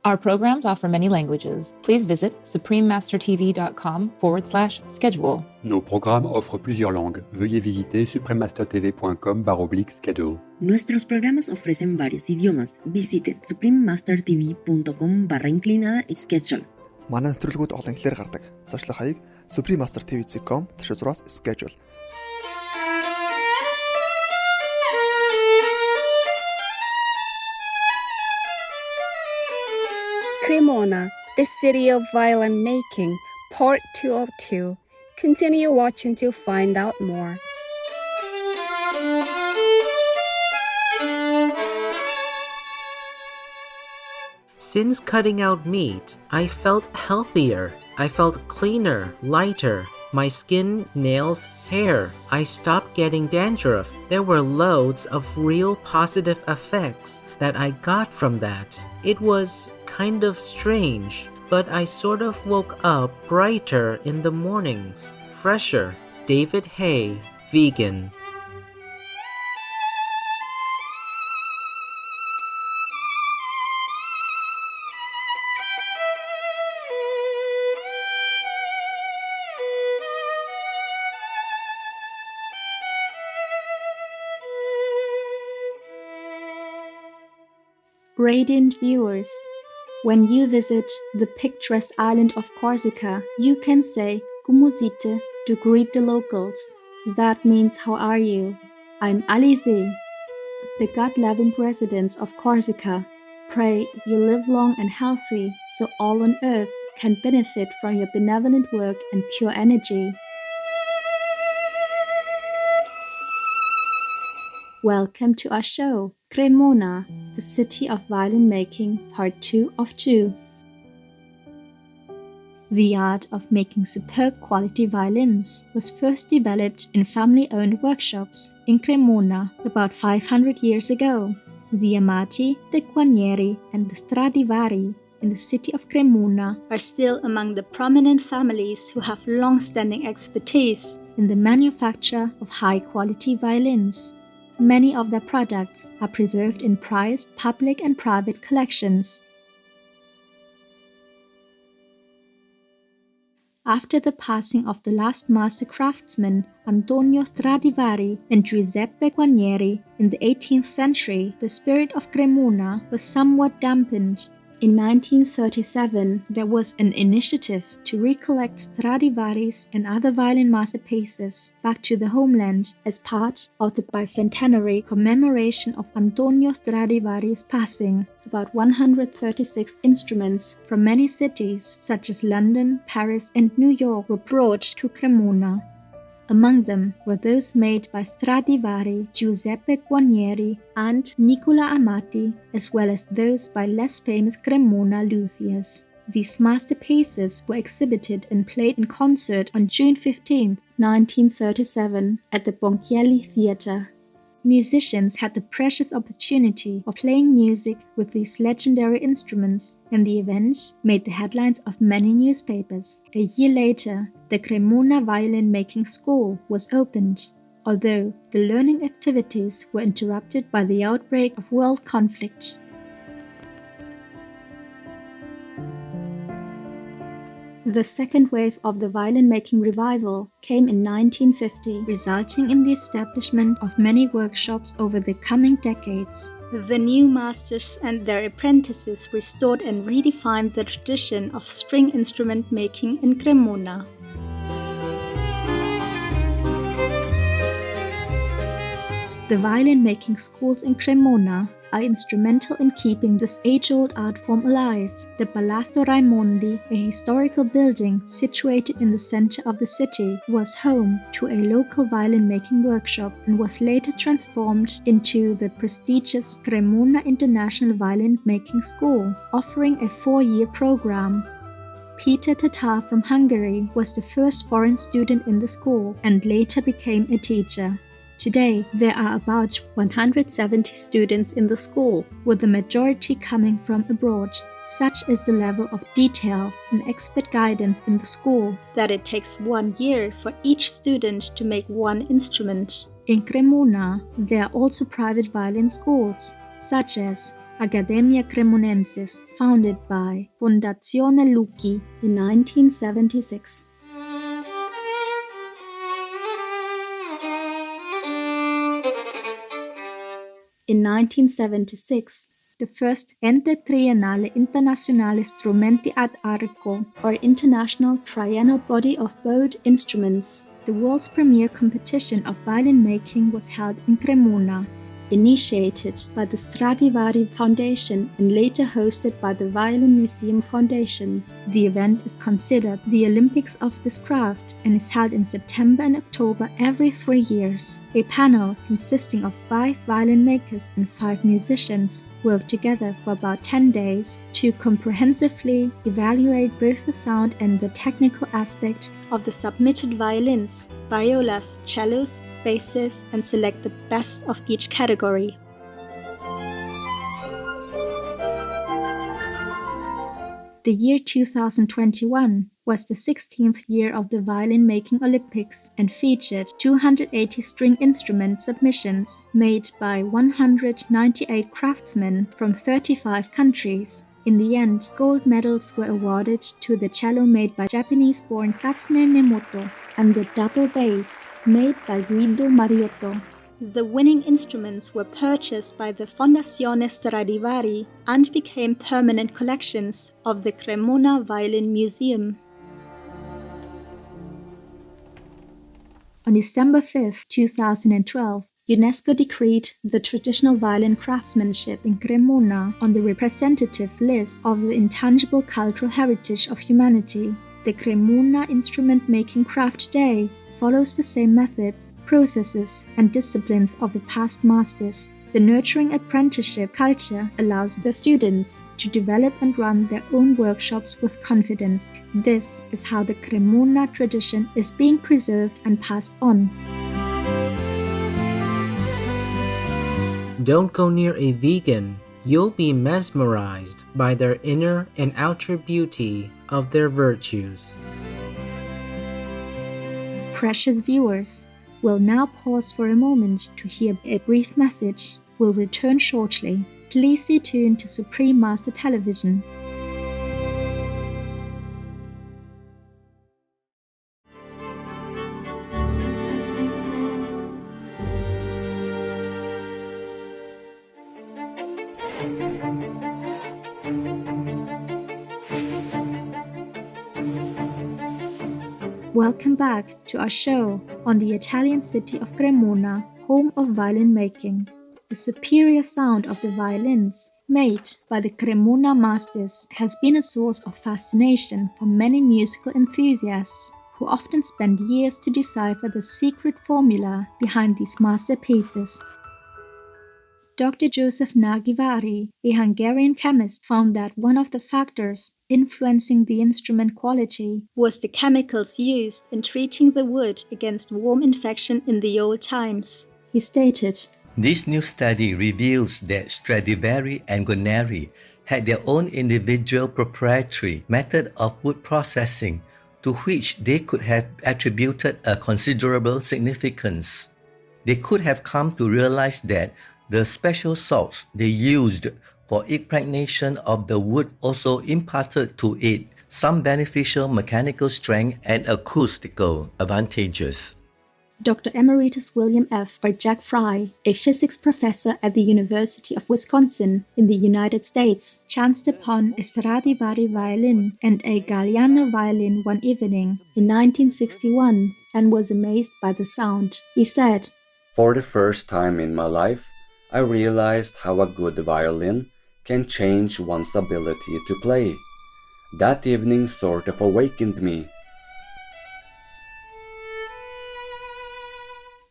Our programs offer many languages. Please visit suprememastertv.com/schedule. Nos programmes offrent plusieurs langues. Veuillez visiter suprememastertv.com/schedule. Nuestros programas ofrecen varios idiomas. Visite suprememastertv.com/schedule. Манай нэвтрүүлгүүд олон хэлээр гардаг. Зочлох хаяг suprememastertv.com/schedule. Cremona, the city of violin making, part 202. Continue watching to find out more. Since cutting out meat, I felt healthier. I felt cleaner, lighter. My skin, nails, hair. I stopped getting dandruff. There were loads of real positive effects that I got from that. It was kind of strange, but I sort of woke up brighter in the mornings. Fresher. David Hay, vegan. Radiant viewers, when you visit the picturesque island of Corsica, you can say "Como siete" to greet the locals. That means "How are you?" I'm Alize, the God-loving residents of Corsica. Pray you live long and healthy, so all on earth can benefit from your benevolent work and pure energy. Welcome to our show, Cremona, the city of violin making, part 2 of 2. The art of making superb quality violins was first developed in family-owned workshops in Cremona about 500 years ago. The Amati, the Guarnieri, and the Stradivari in the city of Cremona are still among the prominent families who have long-standing expertise in the manufacture of high-quality violins. Many of their products are preserved in prized public and private collections. After the passing of the last master craftsmen, Antonio Stradivari and Giuseppe Guarnieri in the 18th century, the spirit of Cremona was somewhat dampened. In 1937, there was an initiative to recollect Stradivari's and other violin masterpieces back to the homeland as part of the bicentenary commemoration of Antonio Stradivari's passing. About 136 instruments from many cities, such as London, Paris, and New York, were brought to Cremona. Among them were those made by Stradivari, Giuseppe Guarnieri, and Nicola Amati, as well as those by less famous Cremona luthiers. These masterpieces were exhibited and played in concert on June 15, 1937, at the Bonchielli Theatre. Musicians had the precious opportunity of playing music with these legendary instruments, and the event made the headlines of many newspapers. A year later, the Cremona Violin Making School was opened, although the learning activities were interrupted by the outbreak of world conflict. The second wave of the violin-making revival came in 1950, resulting in the establishment of many workshops over the coming decades. The new masters and their apprentices restored and redefined the tradition of string instrument making in Cremona. The violin-making schools in Cremona are instrumental in keeping this age-old art form alive. The Palazzo Raimondi, a historical building situated in the center of the city, was home to a local violin-making workshop and was later transformed into the prestigious Cremona International Violin-Making School, offering a 4-year program. Peter Tatar from Hungary was the first foreign student in the school and later became a teacher. Today, there are about 170 students in the school, with the majority coming from abroad. Such is the level of detail and expert guidance in the school that it takes 1 year for each student to make one instrument. In Cremona, there are also private violin schools, such as Accademia Cremonensis, founded by Fondazione Lucchi in 1976. In 1976, the first Ente Triennale Internazionale Strumenti ad Arco, or International Triennial Body of Bowed Instruments, the world's premier competition of violin making, was held in Cremona. Initiated by the Stradivari Foundation and later hosted by the Violin Museum Foundation, the event is considered the Olympics of this craft and is held in September and October every 3 years. A panel consisting of 5 violin makers and 5 musicians work together for about 10 days to comprehensively evaluate both the sound and the technical aspect of the submitted violins, violas, cellos, basses, and select the best of each category. The year 2021 was the 16th year of the Violin Making Olympics and featured 280 string instrument submissions made by 198 craftsmen from 35 countries. In the end, gold medals were awarded to the cello made by Japanese-born Katsune Nemoto and the double bass made by Guido Mariotto. The winning instruments were purchased by the Fondazione Stradivari and became permanent collections of the Cremona Violin Museum. On December 5, 2012, UNESCO decreed the traditional violin craftsmanship in Cremona on the representative list of the intangible cultural heritage of humanity. The Cremona instrument-making craft today follows the same methods, processes, and disciplines of the past masters. The nurturing apprenticeship culture allows the students to develop and run their own workshops with confidence. This is how the Cremona tradition is being preserved and passed on. Don't go near a vegan. You'll be mesmerized by their inner and outer beauty of their virtues. Precious viewers, we'll now pause for a moment to hear a brief message. We'll return shortly. Please stay tuned to Supreme Master Television. Welcome back to our show on the Italian city of Cremona, home of violin making. The superior sound of the violins made by the Cremona masters has been a source of fascination for many musical enthusiasts who often spend years to decipher the secret formula behind these masterpieces. Dr. Joseph Nagyvárty, a Hungarian chemist, found that one of the factors influencing the instrument quality was the chemicals used in treating the wood against worm infection in the old times. He stated, This new study reveals that Stradivari and Guarneri had their own individual proprietary method of wood processing to which they could have attributed a considerable significance. They could have come to realize that the special salts they used for impregnation of the wood also imparted to it some beneficial mechanical strength and acoustical advantages. Dr. Emeritus William F. or Jack Fry, a physics professor at the University of Wisconsin in the United States, chanced upon a Stradivari violin and a Galliano violin one evening in 1961 and was amazed by the sound. He said, For the first time in my life, I realized how a good violin can change one's ability to play. That evening sort of awakened me.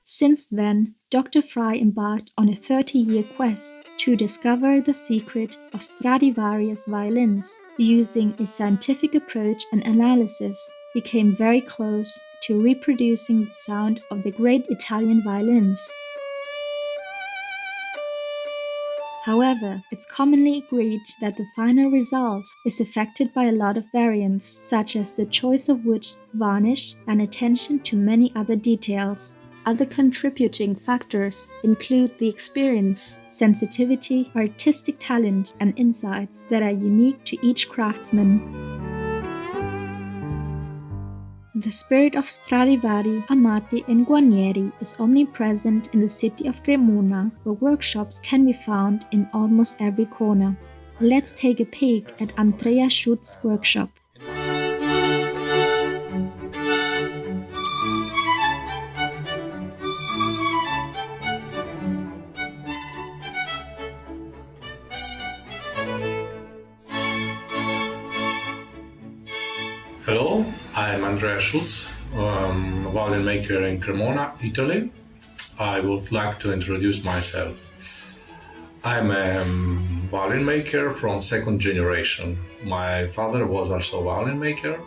Since then, Dr. Fry embarked on a 30-year quest to discover the secret of Stradivarius violins. Using a scientific approach and analysis, he came very close to reproducing the sound of the great Italian violins. However, it's commonly agreed that the final result is affected by a lot of variants, such as the choice of wood, varnish, and attention to many other details. Other contributing factors include the experience, sensitivity, artistic talent, and insights that are unique to each craftsman. The spirit of Stradivari, Amati, and Guarnieri is omnipresent in the city of Cremona, where workshops can be found in almost every corner. Let's take a peek at Andrea Schutz's workshop. Hello, I'm Andrea Schulz, violin maker in Cremona, Italy. I would like to introduce myself. I'm a violin maker from second generation. My father was also a violin maker.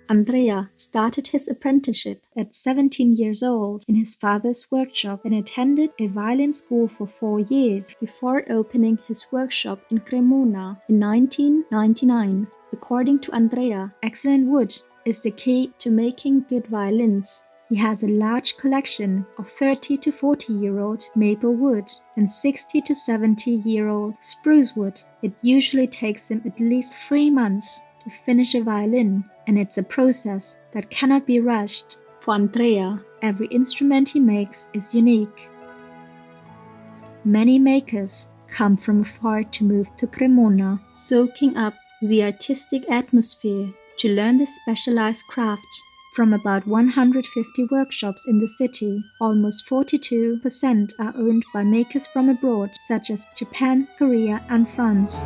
Andrea started his apprenticeship at 17 years old in his father's workshop and attended a violin school for 4 years before opening his workshop in Cremona in 1999. According to Andrea, excellent wood is the key to making good violins. He has a large collection of 30 to 40-year-old maple wood and 60 to 70-year-old spruce wood. It usually takes him at least 3 months to finish a violin, and it's a process that cannot be rushed. For Andrea, every instrument he makes is unique. Many makers come from afar to move to Cremona, soaking up the artistic atmosphere to learn this specialized craft. From about 150 workshops in the city, almost 42% are owned by makers from abroad, such as Japan, Korea, and France.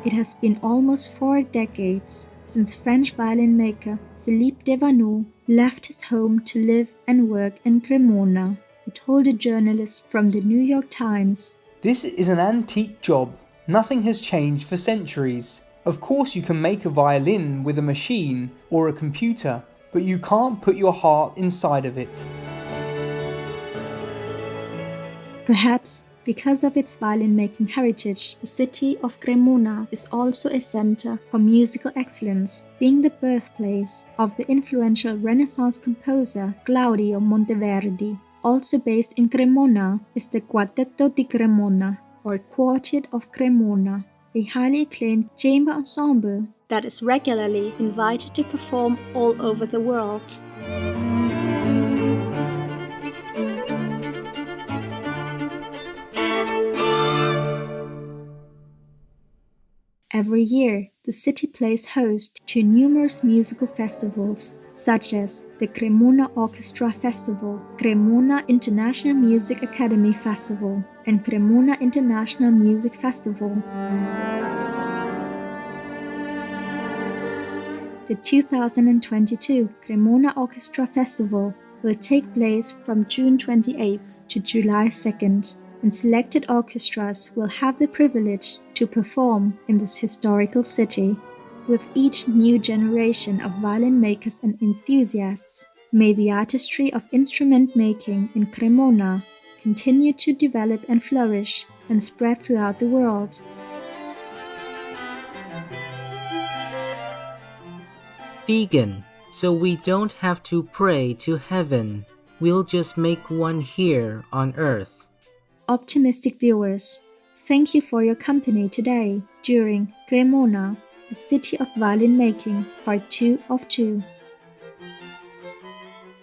It has been almost 4 decades since French violin maker Philippe Devanoux left his home to live and work in Cremona. He told a journalist from the New York Times, "This is an antique job. Nothing has changed for centuries. Of course you can make a violin with a machine or a computer, but you can't put your heart inside of it." Perhaps because of its violin-making heritage, the city of Cremona is also a center for musical excellence, being the birthplace of the influential Renaissance composer Claudio Monteverdi. Also based in Cremona is the Quartetto di Cremona, or Quartet of Cremona, a highly acclaimed chamber ensemble that is regularly invited to perform all over the world. Every year, the city plays host to numerous musical festivals, such as the Cremona Orchestra Festival, Cremona International Music Academy Festival, and Cremona International Music Festival. The 2022 Cremona Orchestra Festival will take place from June 28th to July 2nd. And selected orchestras will have the privilege to perform in this historical city. With each new generation of violin makers and enthusiasts, may the artistry of instrument making in Cremona continue to develop and flourish and spread throughout the world. Vegan, so we don't have to pray to heaven. We'll just make one here on earth. Optimistic viewers, thank you for your company today during Cremona, the City of Violin Making, Part 2 of 2.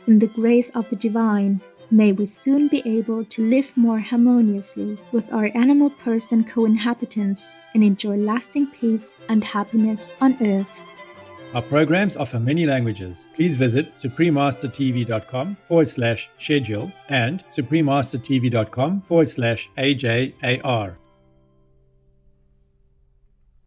In the grace of the divine, may we soon be able to live more harmoniously with our animal person co-inhabitants and enjoy lasting peace and happiness on earth. Our programs offer many languages. Please visit suprememastertv.com/schedule and suprememastertv.com/AJAR.